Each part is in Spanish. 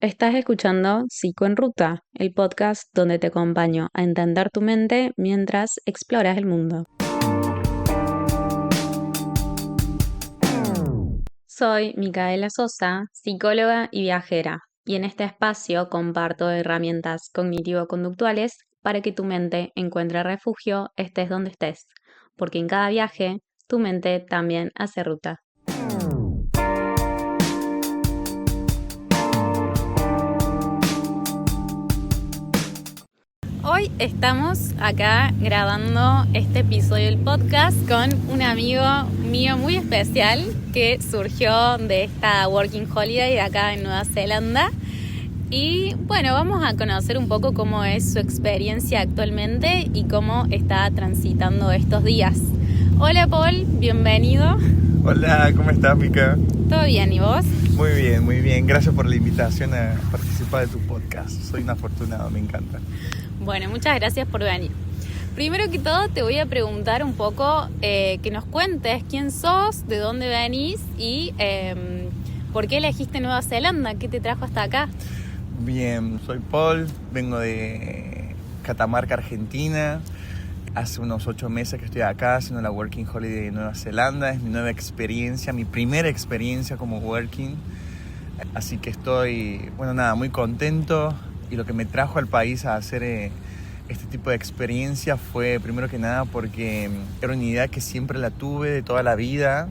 Estás escuchando Psico en Ruta, el podcast donde te acompaño a entender tu mente mientras exploras el mundo. Soy Micaela Sosa, psicóloga y viajera, y en este espacio comparto herramientas cognitivo-conductuales para que tu mente encuentre refugio estés donde estés, porque en cada viaje tu mente también hace ruta. Hoy estamos acá grabando este episodio del podcast con un amigo mío muy especial que surgió de esta Working Holiday acá en Nueva Zelanda. Y bueno, vamos a conocer un poco cómo es su experiencia actualmente y cómo está transitando estos días. Hola Paul, bienvenido. Hola, ¿cómo estás, Mica? ¿Todo bien y vos? Muy bien, muy bien. Gracias por la invitación a participar de tu podcast. Soy un afortunado, me encanta. Bueno, muchas gracias por venir. Primero que todo te voy a preguntar un poco, que nos cuentes quién sos, de dónde venís y por qué elegiste Nueva Zelanda, qué te trajo hasta acá. Bien, soy Paul, vengo de Catamarca, Argentina. Hace unos 8 meses que estoy acá haciendo la Working Holiday de Nueva Zelanda. Es mi nueva experiencia, mi primera experiencia como Working. Así que estoy, muy contento. Y lo que me trajo al país a hacer este tipo de experiencia fue, primero que nada, porque era una idea que siempre la tuve de toda la vida,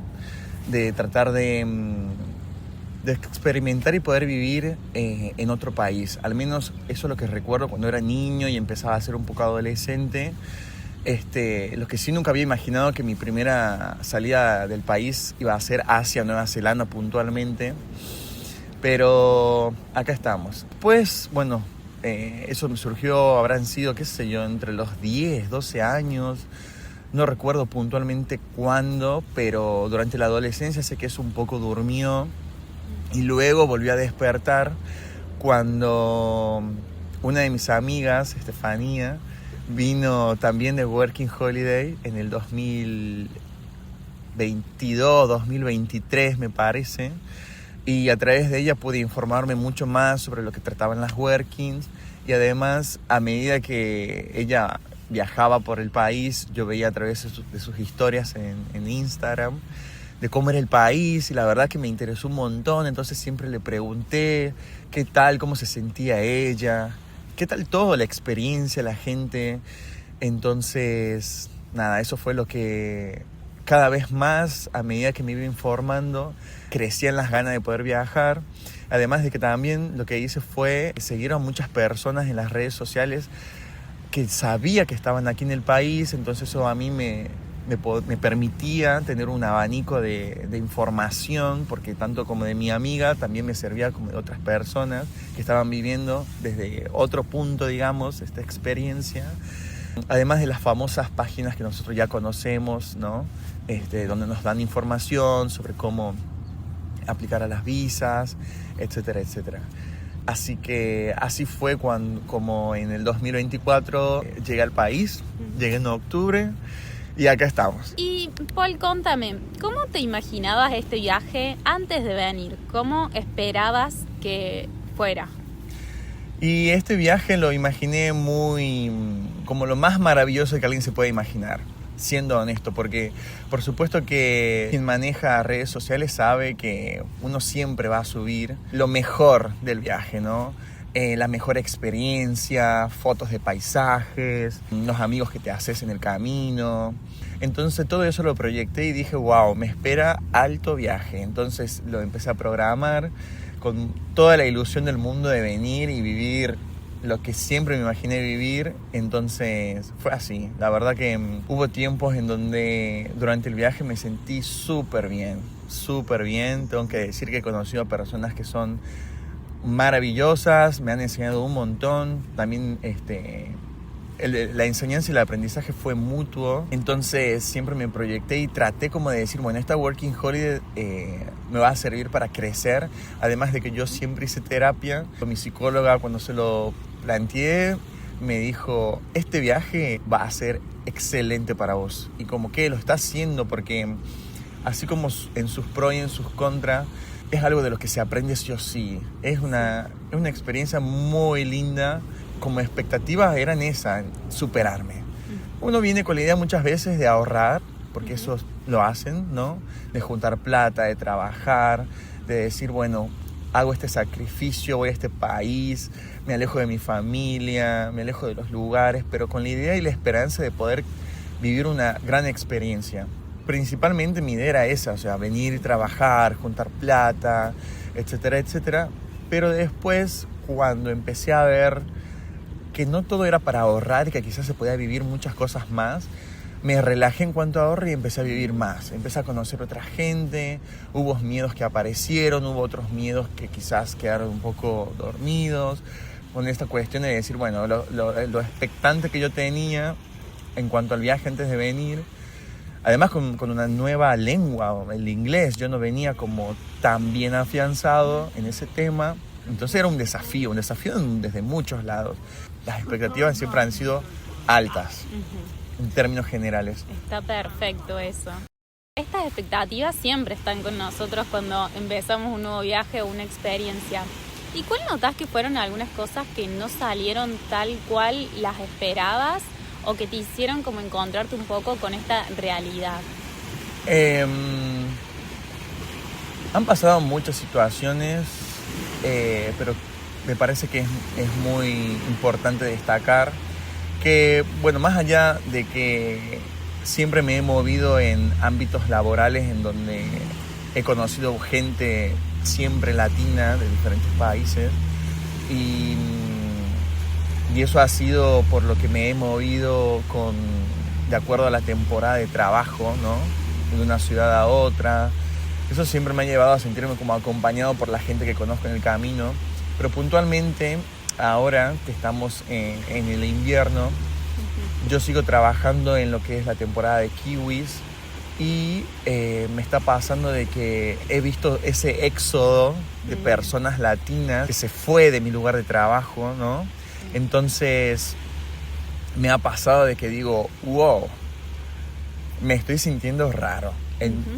de tratar de experimentar y poder vivir en otro país. Al menos eso es lo que recuerdo cuando era niño y empezaba a ser un poco adolescente. Lo que sí nunca había imaginado que mi primera salida del país iba a ser hacia Nueva Zelanda puntualmente. Pero acá estamos. Pues, eso me surgió, habrán sido, qué sé yo, entre los 10, 12 años. No recuerdo puntualmente cuándo, pero durante la adolescencia sé que eso un poco durmió. Y luego volvió a despertar cuando una de mis amigas, Estefanía, vino también de Working Holiday en el 2022, 2023 me parece. Y a través de ella pude informarme mucho más sobre lo que trataban las Workings. Y además, a medida que ella viajaba por el país, yo veía a través de sus historias en Instagram de cómo era el país, y la verdad que me interesó un montón. Entonces siempre le pregunté qué tal, cómo se sentía ella, qué tal todo, la experiencia, la gente. Entonces, eso fue lo que cada vez más, a medida que me iba informando, crecían las ganas de poder viajar. Además de que también lo que hice fue seguir a muchas personas en las redes sociales que sabía que estaban aquí en el país. Entonces eso a mí me permitía tener un abanico de información, porque tanto como de mi amiga, también me servía como de otras personas que estaban viviendo desde otro punto, digamos, esta experiencia. Además de las famosas páginas que nosotros ya conocemos, ¿no? Donde nos dan información sobre cómo aplicar a las visas, etcétera, etcétera. Así que así fue como en el 2024 llegué al país, llegué en octubre y acá estamos. Y Paul, contame, ¿cómo te imaginabas este viaje antes de venir? ¿Cómo esperabas que fuera? Y este viaje lo imaginé como lo más maravilloso que alguien se puede imaginar, siendo honesto, porque por supuesto que quien maneja redes sociales sabe que uno siempre va a subir lo mejor del viaje, ¿no? La mejor experiencia, fotos de paisajes, los amigos que te haces en el camino. Entonces todo eso lo proyecté y dije, wow, me espera alto viaje. Entonces lo empecé a programar con toda la ilusión del mundo de venir y vivir lo que siempre me imaginé vivir. Entonces fue así. La verdad que hubo tiempos en donde durante el viaje me sentí súper bien, súper bien. Tengo que decir que he conocido a personas que son maravillosas, me han enseñado un montón. También la enseñanza y el aprendizaje fue mutuo. Entonces siempre me proyecté y traté como de decir, bueno, esta Working Holiday me va a servir para crecer. Además de que yo siempre hice terapia. Mi psicóloga, cuando se lo planteé, me dijo, este viaje va a ser excelente para vos. Y como que lo está haciendo, porque así como en sus pros y en sus contras, es algo de lo que se aprende sí o sí. Es una experiencia muy linda. Como expectativas eran esas, superarme. Uno viene con la idea muchas veces de ahorrar, porque eso lo hacen, ¿no? De juntar plata, de trabajar, de decir, bueno, hago este sacrificio, voy a este país, me alejo de mi familia, me alejo de los lugares, pero con la idea y la esperanza de poder vivir una gran experiencia. Principalmente mi idea era esa, o sea, venir y trabajar, juntar plata, etcétera, etcétera. Pero después, cuando empecé a ver que no todo era para ahorrar y que quizás se podía vivir muchas cosas más, me relajé en cuanto a ahorro y empecé a vivir más. Empecé a conocer otra gente, hubo miedos que aparecieron, hubo otros miedos que quizás quedaron un poco dormidos, con esta cuestión de decir, bueno, lo expectante que yo tenía en cuanto al viaje antes de venir, además con una nueva lengua, el inglés, yo no venía como tan bien afianzado en ese tema, entonces era un desafío desde muchos lados. Las expectativas siempre han sido altas, en términos generales. Está perfecto eso. Estas expectativas siempre están con nosotros cuando empezamos un nuevo viaje o una experiencia. ¿Y cuál notás que fueron algunas cosas que no salieron tal cual las esperabas o que te hicieron como encontrarte un poco con esta realidad? Han pasado muchas situaciones, pero me parece que es muy importante destacar que, bueno, más allá de que siempre me he movido en ámbitos laborales en donde he conocido gente siempre latina de diferentes países y eso ha sido por lo que me he movido de acuerdo a la temporada de trabajo, ¿no? De una ciudad a otra. Eso siempre me ha llevado a sentirme como acompañado por la gente que conozco en el camino. Pero puntualmente, ahora que estamos en el invierno, yo sigo trabajando en lo que es la temporada de kiwis y me está pasando de que he visto ese éxodo de personas latinas que se fue de mi lugar de trabajo, ¿no? Entonces me ha pasado de que digo, wow, me estoy sintiendo raro.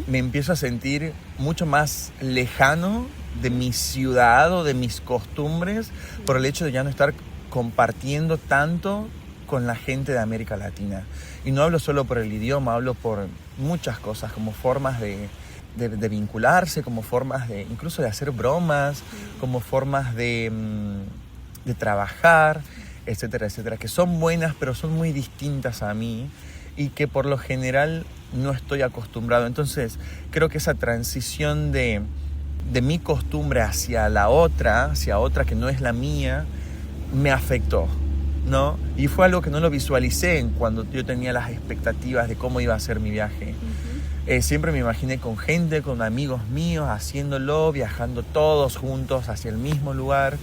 Me empiezo a sentir mucho más lejano de mi ciudad o de mis costumbres por el hecho de ya no estar compartiendo tanto con la gente de América Latina. Y no hablo solo por el idioma, hablo por muchas cosas, como formas de vincularse, como formas de incluso de hacer bromas, como formas de trabajar, etcétera, etcétera, que son buenas pero son muy distintas a mí y que por lo general no estoy acostumbrado. Entonces creo que esa transición de mi costumbre hacia otra que no es la mía, me afectó, ¿no? Y fue algo que no lo visualicé cuando yo tenía las expectativas de cómo iba a ser mi viaje. Siempre me imaginé con gente, con amigos míos, haciéndolo, viajando todos juntos hacia el mismo lugar.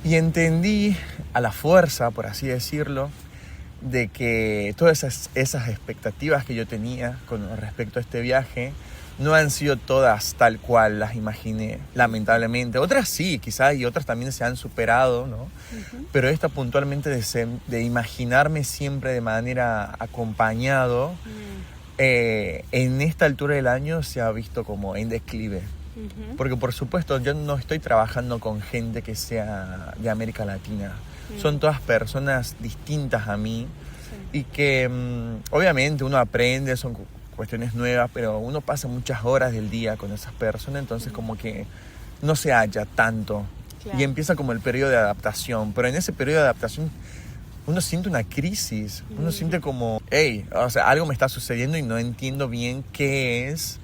Y entendí a la fuerza, por así decirlo, de que todas esas expectativas que yo tenía con respecto a este viaje no han sido todas tal cual las imaginé, lamentablemente. Otras sí, quizás, y otras también se han superado, ¿no? Pero esta puntualmente de imaginarme siempre de manera acompañado, en esta altura del año se ha visto como en declive. Porque por supuesto yo no estoy trabajando con gente que sea de América Latina. Son todas personas distintas a mí y que obviamente uno aprende, son cuestiones nuevas, pero uno pasa muchas horas del día con esas personas, entonces como que no se halla tanto. Claro. Y empieza como el periodo de adaptación, pero en ese periodo de adaptación uno siente una crisis, uno siente como, hey, o sea, algo me está sucediendo y no entiendo bien qué es,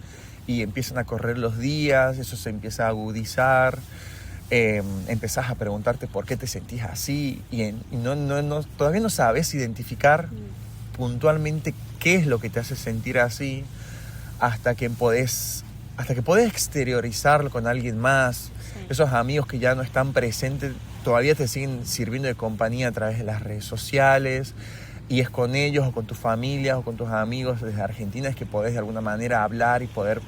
y empiezan a correr los días, eso se empieza a agudizar, empezás a preguntarte por qué te sentís así y todavía no sabes identificar puntualmente qué es lo que te hace sentir así hasta que podés exteriorizarlo con alguien más. Esos amigos que ya no están presentes todavía te siguen sirviendo de compañía a través de las redes sociales, y es con ellos o con tu familia o con tus amigos desde Argentina es que podés de alguna manera hablar y poder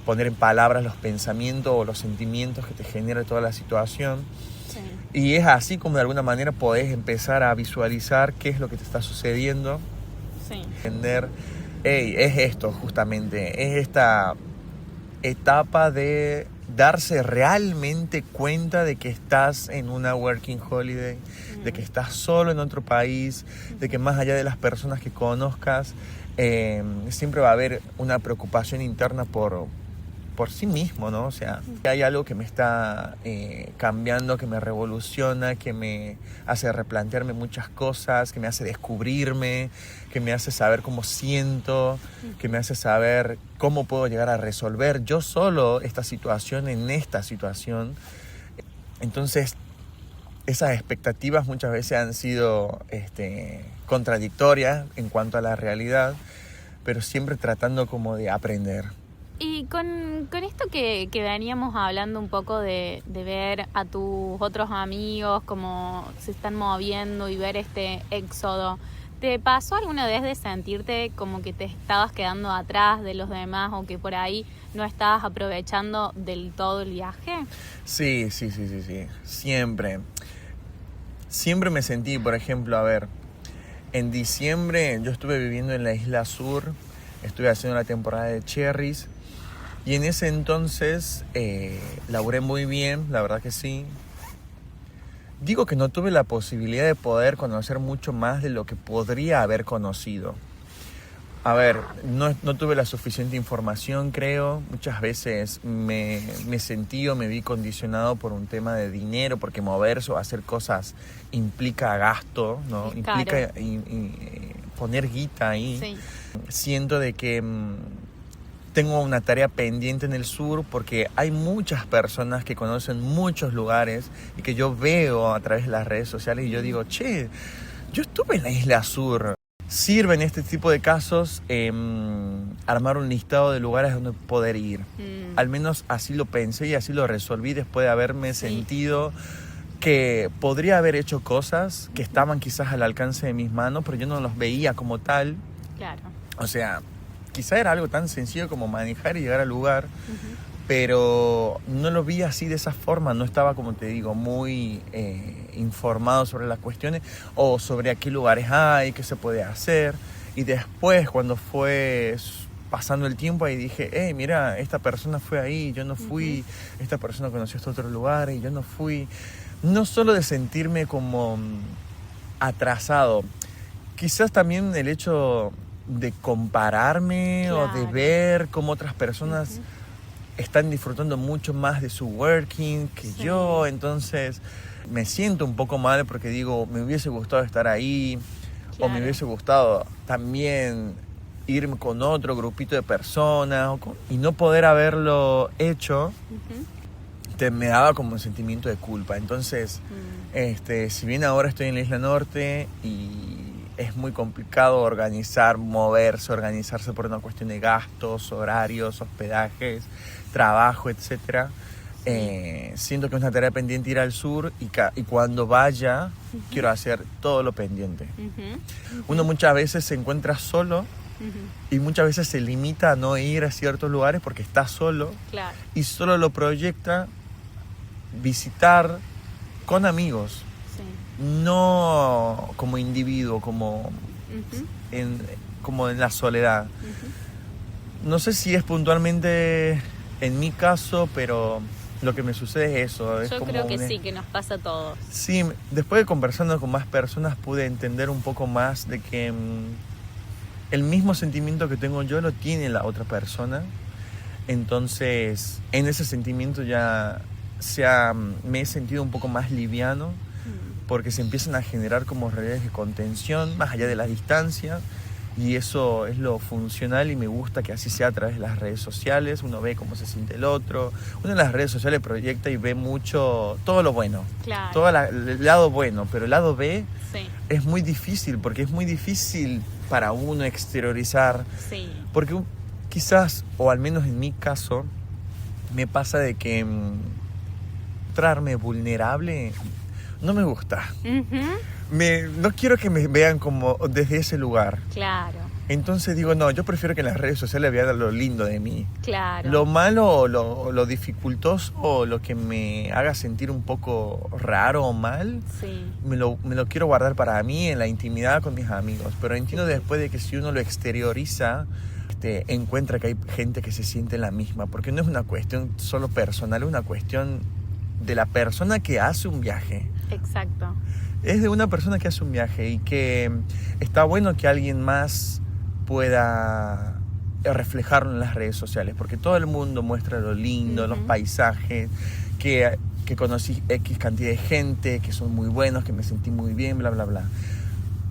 poner en palabras los pensamientos o los sentimientos que te genera toda la situación. Sí. Y es así como de alguna manera podés empezar a visualizar qué es lo que te está sucediendo. Sí. Entender, hey, es esto justamente, es esta etapa de darse realmente cuenta de que estás en una working holiday, de que estás solo en otro país, de que más allá de las personas que conozcas, siempre va a haber una preocupación interna por sí mismo, ¿no? O sea, hay algo que me está cambiando, que me revoluciona, que me hace replantearme muchas cosas, que me hace descubrirme, que me hace saber cómo siento, que me hace saber cómo puedo llegar a resolver yo solo esta situación en esta situación. Entonces, esas expectativas muchas veces han sido contradictorias en cuanto a la realidad, pero siempre tratando como de aprender. Y con esto que veníamos hablando un poco de ver a tus otros amigos cómo se están moviendo y ver este éxodo, ¿te pasó alguna vez de sentirte como que te estabas quedando atrás de los demás o que por ahí no estabas aprovechando del todo el viaje? Sí. Siempre me sentí, por ejemplo, en diciembre yo estuve viviendo en la Isla Sur, estuve haciendo la temporada de Cherries. Y en ese entonces laburé muy bien, la verdad que sí. Digo que no tuve la posibilidad de poder conocer mucho más de lo que podría haber conocido. No tuve la suficiente información, creo. Muchas veces me sentí o me vi condicionado por un tema de dinero, porque moverse o hacer cosas implica gasto, ¿no? Implica poner guita ahí. Sí. Siento de que tengo una tarea pendiente en el sur porque hay muchas personas que conocen muchos lugares y que yo veo a través de las redes sociales y yo digo, che, yo estuve en la Isla Sur. Sirve en este tipo de casos armar un listado de lugares donde poder ir. Al menos así lo pensé y así lo resolví después de haberme sentido que podría haber hecho cosas que estaban quizás al alcance de mis manos, pero yo no los veía como tal. Claro. O sea, quizá era algo tan sencillo como manejar y llegar al lugar, pero no lo vi así de esa forma. No estaba, como te digo, muy informado sobre las cuestiones o sobre a qué lugares hay, qué se puede hacer. Y después, cuando fue pasando el tiempo, ahí dije, mira, esta persona fue ahí, yo no fui, esta persona conoció este otro lugar y yo no fui. No solo de sentirme como atrasado, quizás también el hecho de compararme o de ver cómo otras personas están disfrutando mucho más de su working que yo. Entonces me siento un poco mal porque digo, me hubiese gustado estar ahí o me hubiese gustado también irme con otro grupito de personas y no poder haberlo hecho. Me daba como un sentimiento de culpa. Entonces si bien ahora estoy en la Isla Norte y es muy complicado organizarse por una cuestión de gastos, horarios, hospedajes, trabajo, etc. Siento que es una tarea pendiente ir al sur y cuando vaya quiero hacer todo lo pendiente. Uno muchas veces se encuentra solo y muchas veces se limita a no ir a ciertos lugares porque está solo y solo lo proyecta visitar con amigos. No como individuo, como en la soledad. No sé si es puntualmente en mi caso, pero lo que me sucede es eso. Yo creo que sí, que nos pasa a todos. Sí, después de conversando con más personas pude entender un poco más de que el mismo sentimiento que tengo yo lo tiene la otra persona. Entonces, en ese sentimiento me he sentido un poco más liviano, porque se empiezan a generar como redes de contención más allá de la distancia, y eso es lo funcional y me gusta que así sea a través de las redes sociales. Uno ve cómo se siente el otro, uno en las redes sociales proyecta y ve mucho todo lo bueno, todo el lado bueno, pero el lado B es muy difícil, porque es muy difícil para uno exteriorizar, porque quizás, o al menos en mi caso, me pasa de que mostrarme vulnerable no me gusta. No quiero que me vean como desde ese lugar. Claro. Entonces digo, no, yo prefiero que en las redes sociales vean lo lindo de mí. Claro. Lo malo, lo dificultoso, o lo que me haga sentir un poco raro o mal, me lo quiero guardar para mí en la intimidad con mis amigos. Pero entiendo después de que si uno lo exterioriza, encuentra que hay gente que se siente la misma, porque no es una cuestión solo personal, es una cuestión de la persona que hace un viaje. Exacto. Es de una persona que hace un viaje y que está bueno que alguien más pueda reflejarlo en las redes sociales, porque todo el mundo muestra lo lindo, los paisajes, que conocí X cantidad de gente, que son muy buenos, que me sentí muy bien, bla, bla, bla.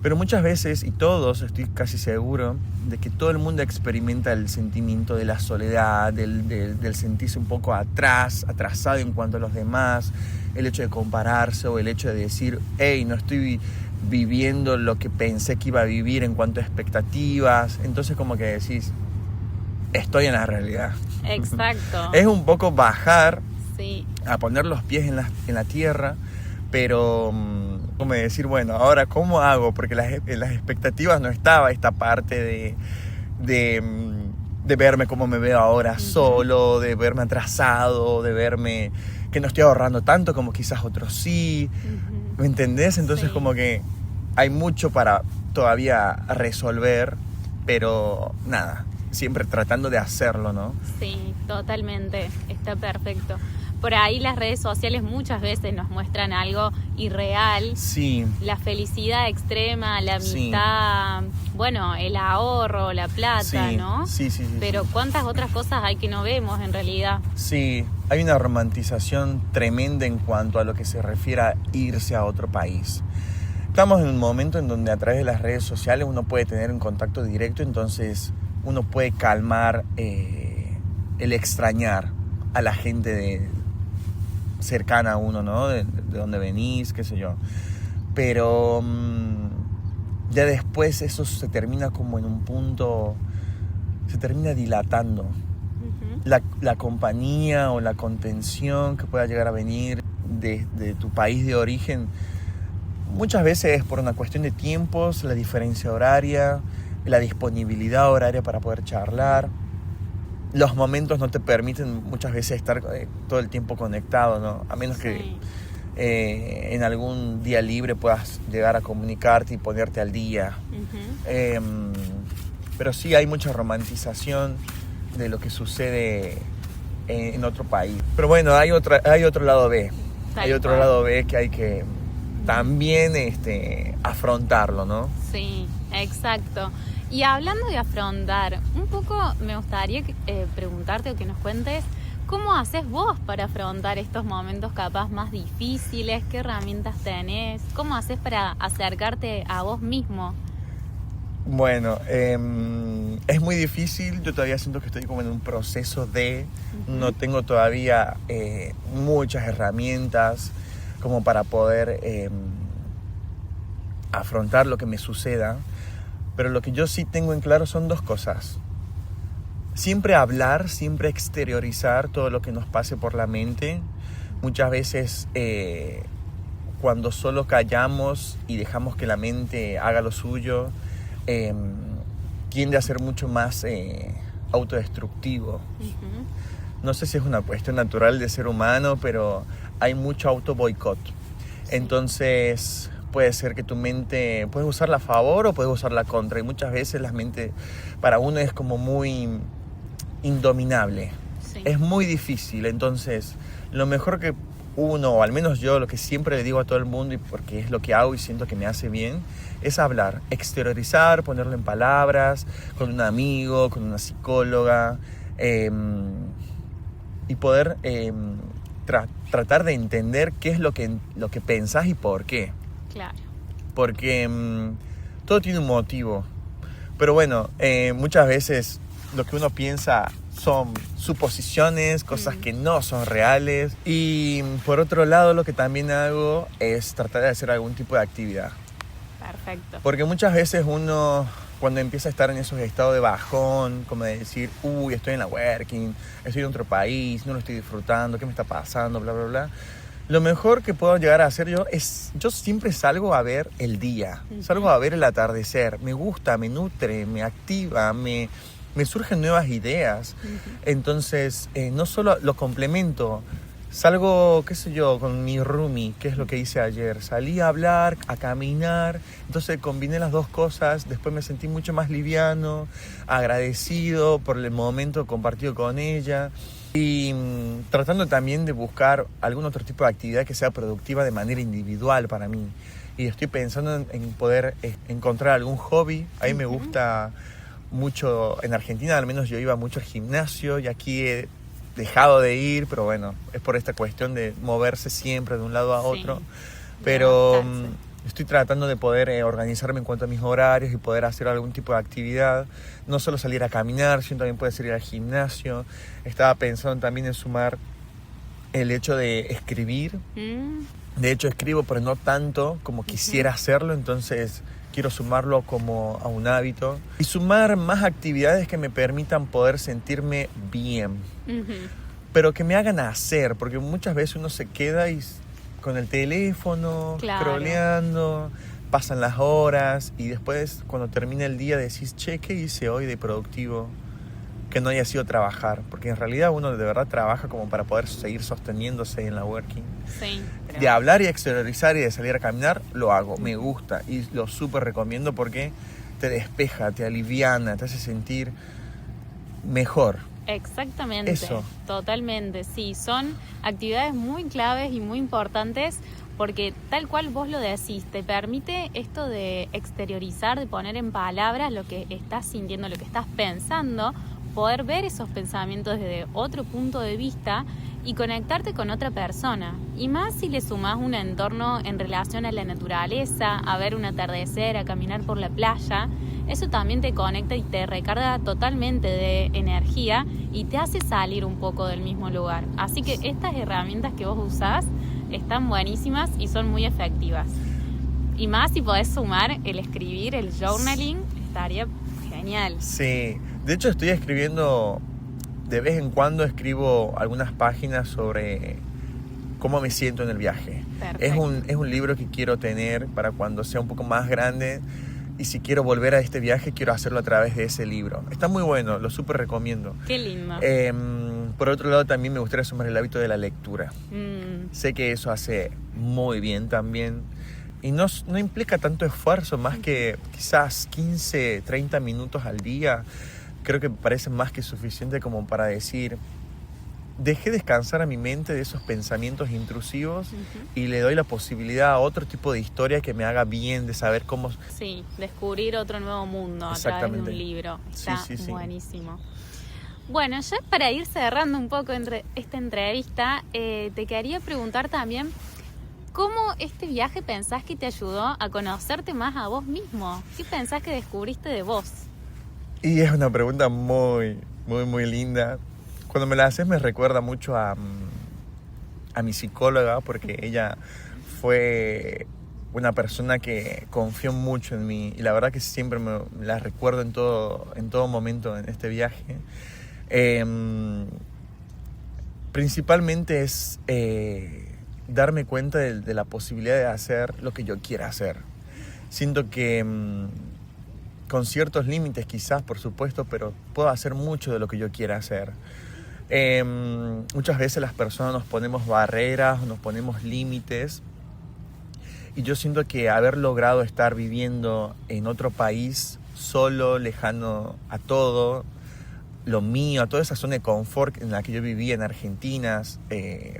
Pero muchas veces, y todos, estoy casi seguro, de que todo el mundo experimenta el sentimiento de la soledad, del sentirse un poco atrasado en cuanto a los demás, el hecho de compararse o el hecho de decir, hey, no estoy viviendo lo que pensé que iba a vivir en cuanto a expectativas. Entonces como que decís, estoy en la realidad. Exacto. Es un poco bajar, sí, a poner los pies en la tierra, pero como decir, bueno, ahora ¿cómo hago? Porque en las expectativas no estaba esta parte de verme como me veo ahora solo, de verme atrasado, de verme que no estoy ahorrando tanto como quizás otros sí. ¿Me entendés? Entonces como que hay mucho para todavía resolver, pero nada, siempre tratando de hacerlo, ¿no? Sí, totalmente, está perfecto. Por ahí las redes sociales muchas veces nos muestran algo irreal. Sí. La felicidad extrema, la amistad, bueno, el ahorro, la plata, sí, ¿no? Sí. Pero ¿cuántas otras cosas hay que no vemos en realidad? Sí, hay una romantización tremenda en cuanto a lo que se refiere a irse a otro país. Estamos en un momento en donde a través de las redes sociales uno puede tener un contacto directo, entonces uno puede calmar el extrañar a la gente cercana a uno, ¿no? De dónde venís, qué sé yo. Pero ya después eso se termina como en un punto, se termina dilatando. La compañía o la contención que pueda llegar a venir de tu país de origen, muchas veces es por una cuestión de tiempos, la diferencia horaria, la disponibilidad horaria para poder charlar. Los momentos no te permiten muchas veces estar todo el tiempo conectado, ¿no? A menos que en algún día libre puedas llegar a comunicarte y ponerte al día. Pero sí hay mucha romantización de lo que sucede en otro país. Pero bueno, hay otro lado B. Hay otro lado B que hay que también afrontarlo, ¿no? Sí, exacto. Y hablando de afrontar, un poco me gustaría preguntarte o que nos cuentes cómo haces vos para afrontar estos momentos capaz más difíciles, qué herramientas tenés, cómo haces para acercarte a vos mismo. Bueno, es muy difícil, yo todavía siento que estoy como en un proceso no tengo todavía muchas herramientas como para poder afrontar lo que me suceda. Pero lo que yo sí tengo en claro son dos cosas. Siempre hablar, siempre exteriorizar todo lo que nos pase por la mente. Muchas veces cuando solo callamos y dejamos que la mente haga lo suyo, tiende a ser mucho más autodestructivo. No sé si es una cuestión natural de ser humano, pero hay mucho auto-boicot. Entonces puede ser que tu mente, puedes usarla a favor o puedes usarla contra. Y muchas veces la mente para uno es como muy indominable. Sí. Es muy difícil. Entonces, lo mejor que uno, o al menos yo, lo que siempre le digo a todo el mundo, y porque es lo que hago y siento que me hace bien, es hablar, exteriorizar, ponerlo en palabras, con un amigo, con una psicóloga, y poder tratar de entender qué es lo que pensás y por qué. Claro. Porque todo tiene un motivo. Pero bueno, muchas veces lo que uno piensa son suposiciones, cosas que no son reales. Y por otro lado, lo que también hago es tratar de hacer algún tipo de actividad. Perfecto. Porque muchas veces uno, cuando empieza a estar en esos estados de bajón, como de decir, uy, estoy en la working, estoy en otro país, no lo estoy disfrutando, ¿qué me está pasando? Bla, bla, bla. Lo mejor que puedo llegar a hacer yo siempre salgo a ver el día, salgo a ver el atardecer, me gusta, me nutre, me activa, me surgen nuevas ideas. Entonces, no solo lo complemento salgo, qué sé yo, con mi roomie, que es lo que hice ayer. Salí a hablar, a caminar, entonces combiné las dos cosas. Después me sentí mucho más liviano, agradecido por el momento compartido con ella. Y tratando también de buscar algún otro tipo de actividad que sea productiva de manera individual para mí. Y estoy pensando en poder encontrar algún hobby. A mí me gusta mucho, en Argentina al menos yo iba mucho al gimnasio y aquí he dejado de ir, pero bueno, es por esta cuestión de moverse siempre de un lado a otro. Pero estoy tratando de poder organizarme en cuanto a mis horarios y poder hacer algún tipo de actividad. No solo salir a caminar, sino también puede ser ir al gimnasio. Estaba pensando también en sumar el hecho de escribir. De hecho escribo, pero no tanto como quisiera hacerlo, entonces quiero sumarlo como a un hábito. Y sumar más actividades que me permitan poder sentirme bien. Pero que me hagan hacer, porque muchas veces uno se queda con el teléfono, scrolleando, pasan las horas y después cuando termina el día decís, che, ¿qué hice hoy de productivo? Que no haya sido trabajar, porque en realidad uno de verdad trabaja como para poder seguir sosteniéndose en la working. Sí, pero... De hablar y exteriorizar y de salir a caminar, lo hago, me gusta y lo súper recomiendo porque te despeja, te aliviana, te hace sentir mejor. Exactamente, eso. Totalmente, sí, son actividades muy claves y muy importantes porque tal cual vos lo decís, te permite esto de exteriorizar, de poner en palabras lo que estás sintiendo, lo que estás pensando, poder ver esos pensamientos desde otro punto de vista y conectarte con otra persona. Y más si le sumás un entorno en relación a la naturaleza, a ver un atardecer, a caminar por la playa, eso también te conecta y te recarga totalmente de energía y te hace salir un poco del mismo lugar. Así que estas herramientas que vos usás están buenísimas y son muy efectivas. Y más si podés sumar el escribir, el journaling, estaría genial. Sí, de hecho estoy escribiendo, de vez en cuando escribo algunas páginas sobre cómo me siento en el viaje. Es un libro que quiero tener para cuando sea un poco más grande y si quiero volver a este viaje quiero hacerlo a través de ese libro. Está muy bueno, lo súper recomiendo. Qué lindo. Por otro lado también me gustaría sumar el hábito de la lectura. Sé que eso hace muy bien también. Y no implica tanto esfuerzo, más que quizás 15, 30 minutos al día. Creo que me parece más que suficiente como para decir, dejé descansar a mi mente de esos pensamientos intrusivos y le doy la posibilidad a otro tipo de historia que me haga bien, de saber cómo... Sí, descubrir otro nuevo mundo a través de un libro. Está buenísimo. Bueno, ya para ir cerrando un poco esta entrevista, te quería preguntar también, ¿cómo este viaje pensás que te ayudó a conocerte más a vos mismo? ¿Qué pensás que descubriste de vos? Y es una pregunta muy, muy, muy linda. Cuando me la haces me recuerda mucho a mi psicóloga, porque ella fue una persona que confió mucho en mí y la verdad que siempre me la recuerdo en todo momento en este viaje. Principalmente es darme cuenta de la posibilidad de hacer lo que yo quiera hacer. Siento que con ciertos límites quizás, por supuesto, pero puedo hacer mucho de lo que yo quiera hacer. Muchas veces las personas nos ponemos barreras, nos ponemos límites y yo siento que haber logrado estar viviendo en otro país solo, lejano a todo lo mío, a toda esa zona de confort en la que yo vivía en Argentina,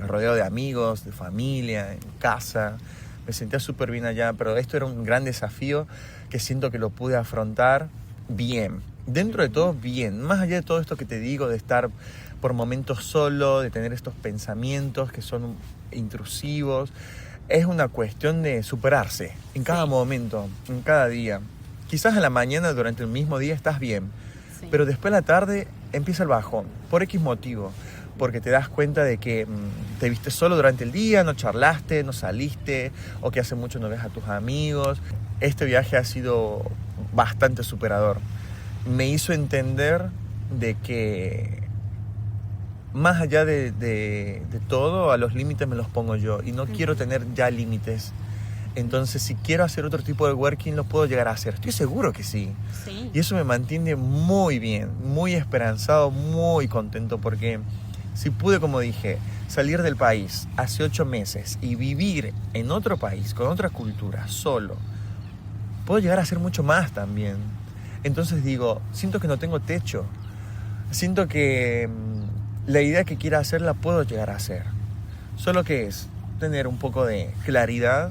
rodeado de amigos, de familia, en casa, me sentía súper bien allá, pero esto era un gran desafío que siento que lo pude afrontar bien, dentro de todo bien, más allá de todo esto que te digo, de estar por momentos solo, de tener estos pensamientos que son intrusivos, es una cuestión de superarse en cada momento, en cada día. Quizás a la mañana, durante el mismo día, estás bien, pero después a la tarde empieza el bajón, por X motivo, porque te das cuenta de que te viste solo durante el día, no charlaste, no saliste, o que hace mucho no ves a tus amigos. Este viaje ha sido bastante superador. Me hizo entender de que más allá de todo, a los límites me los pongo yo y no quiero tener ya límites. Entonces, si quiero hacer otro tipo de working, lo puedo llegar a hacer. Estoy seguro que sí. Y eso me mantiene muy bien, muy esperanzado, muy contento, porque Si pude, como dije, salir del país hace 8 meses y vivir en otro país, con otra cultura, solo, puedo llegar a hacer mucho más también. Entonces digo, siento que no tengo techo. Siento que la idea que quiera hacer la puedo llegar a hacer. Solo que es tener un poco de claridad,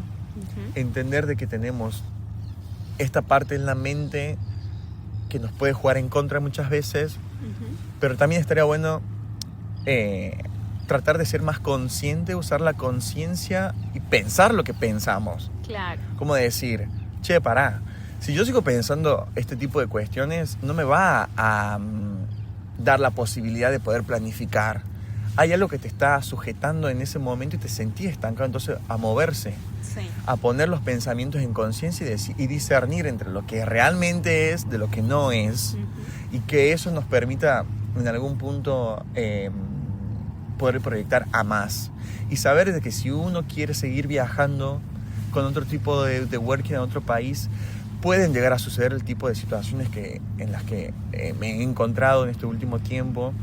entender de que tenemos esta parte en la mente que nos puede jugar en contra muchas veces, pero también estaría bueno tratar de ser más consciente, usar la conciencia y pensar lo que pensamos. Claro. Como decir, che, pará, si yo sigo pensando este tipo de cuestiones, no me va a dar la posibilidad de poder planificar. Hay algo que te está sujetando en ese momento y te sentís estancado, entonces a moverse, a poner los pensamientos en conciencia y discernir entre lo que realmente es de lo que no es, y que eso nos permita en algún punto poder proyectar a más y saber de que si uno quiere seguir viajando con otro tipo de working en otro país, pueden llegar a suceder el tipo de situaciones en las que me he encontrado en este último tiempo,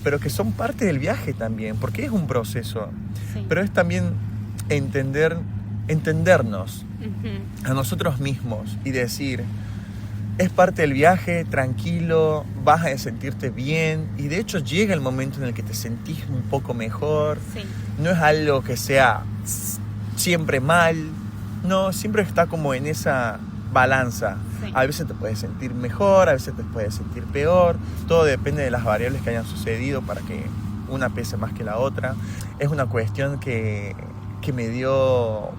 pero que son parte del viaje también, porque es un proceso. Pero es también entendernos a nosotros mismos y decir, es parte del viaje, tranquilo, vas a sentirte bien, y de hecho llega el momento en el que te sentís un poco mejor. No es algo que sea siempre mal, no, siempre está como en esa balanza. A veces te puedes sentir mejor, a veces te puedes sentir peor, todo depende de las variables que hayan sucedido para que una pese más que la otra. Es una cuestión que me dio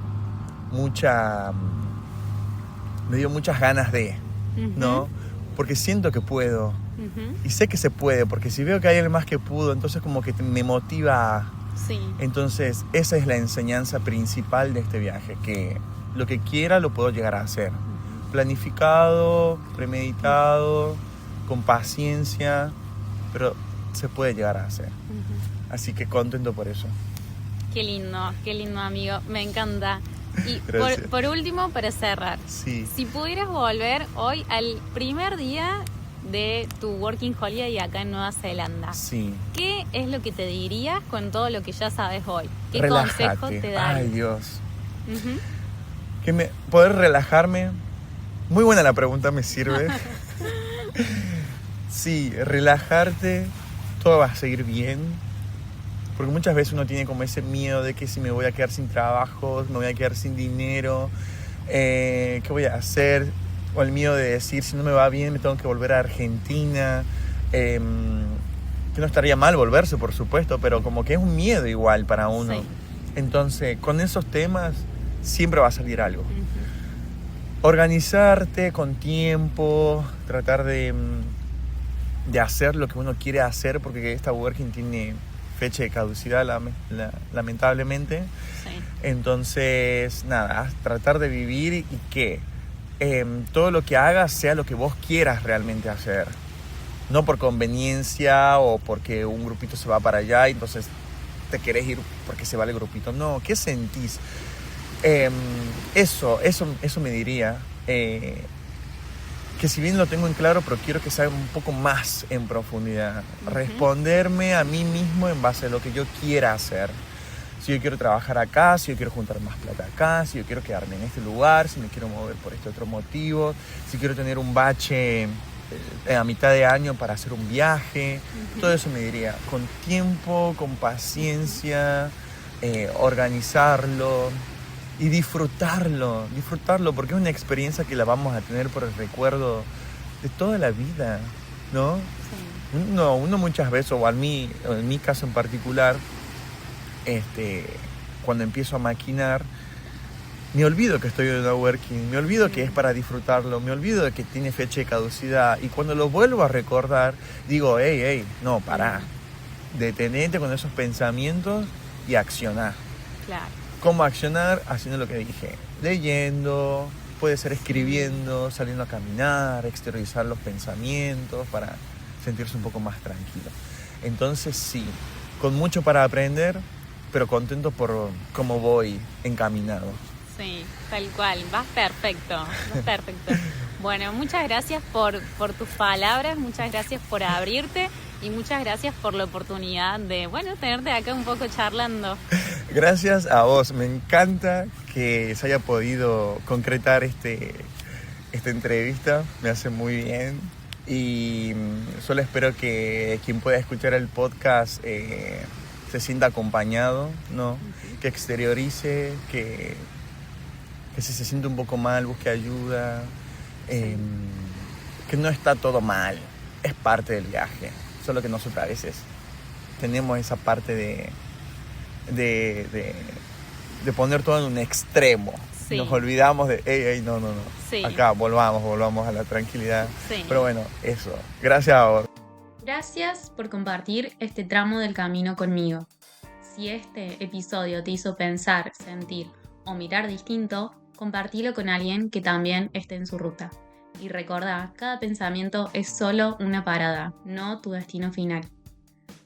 muchas ganas de, ¿no? Porque siento que puedo, y sé que se puede, porque si veo que hay alguien más que pudo, entonces como que me motiva. Entonces esa es la enseñanza principal de este viaje, que lo que quiera lo puedo llegar a hacer. Planificado, premeditado, con paciencia, pero se puede llegar a hacer. Así que contento por eso. Qué lindo amigo, me encanta. Y por último, para cerrar, si pudieras volver hoy al primer día de tu Working Holiday acá en Nueva Zelanda, ¿qué es lo que te dirías con todo lo que ya sabes hoy? ¿Qué consejo te darías? Ay, Dios. Poder relajarme. Muy buena la pregunta, me sirve. Sí, relajarte, todo va a seguir bien. Porque muchas veces uno tiene como ese miedo de que si me voy a quedar sin trabajo, me voy a quedar sin dinero, ¿qué voy a hacer? O el miedo de decir, si no me va bien, me tengo que volver a Argentina. Que no estaría mal volverse, por supuesto, pero como que es un miedo igual para uno. Entonces, con esos temas siempre va a salir algo. Organizarte con tiempo, tratar de hacer lo que uno quiere hacer, porque esta working tiene fecha de caducidad, lamentablemente. Entonces, nada, tratar de vivir y que todo lo que hagas sea lo que vos quieras realmente hacer. No por conveniencia o porque un grupito se va para allá y entonces te querés ir porque se va el grupito. No, ¿qué sentís? Eso me diría, que si bien lo tengo en claro, pero quiero que sea un poco más en profundidad. Responderme a mí mismo en base a lo que yo quiera hacer. Si yo quiero trabajar acá, si yo quiero juntar más plata acá, si yo quiero quedarme en este lugar, si me quiero mover por este otro motivo, si quiero tener un bache a mitad de año para hacer un viaje. Todo eso me diría, con tiempo, con paciencia, organizarlo y disfrutarlo, porque es una experiencia que la vamos a tener por el recuerdo de toda la vida, ¿no? Uno muchas veces, o en mi caso en particular, cuando empiezo a maquinar, me olvido que estoy en una working, me olvido que es para disfrutarlo, me olvido de que tiene fecha de caducidad, y cuando lo vuelvo a recordar, digo, no, pará, detenete con esos pensamientos y accionar. Claro. ¿Cómo accionar? Haciendo lo que dije, leyendo, puede ser escribiendo, saliendo a caminar, exteriorizar los pensamientos para sentirse un poco más tranquilo. Entonces sí, con mucho para aprender, pero contento por cómo voy encaminado. Sí, tal cual, vas perfecto. Bueno, muchas gracias por tus palabras, muchas gracias por abrirte Y muchas gracias por la oportunidad de, tenerte acá un poco charlando. Gracias a vos, me encanta que se haya podido concretar esta entrevista, me hace muy bien y solo espero que quien pueda escuchar el podcast se sienta acompañado, ¿no? Que exteriorice, que si se siente un poco mal busque ayuda, que no está todo mal, es parte del viaje, solo que nosotros a veces tenemos esa parte de poner todo en un extremo. Sí. Nos olvidamos de, no. Sí. Acá, volvamos a la tranquilidad. Sí. Pero bueno, eso. Gracias a vos. Gracias por compartir este tramo del camino conmigo. Si este episodio te hizo pensar, sentir o mirar distinto, compartilo con alguien que también esté en su ruta. Y recordá, cada pensamiento es solo una parada, no tu destino final.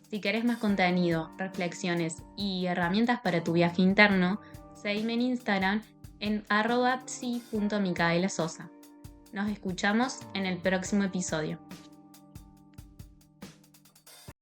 Si querés más contenido, reflexiones y herramientas para tu viaje interno, seguime en Instagram en @psi.micaelasosa. Nos escuchamos en el próximo episodio.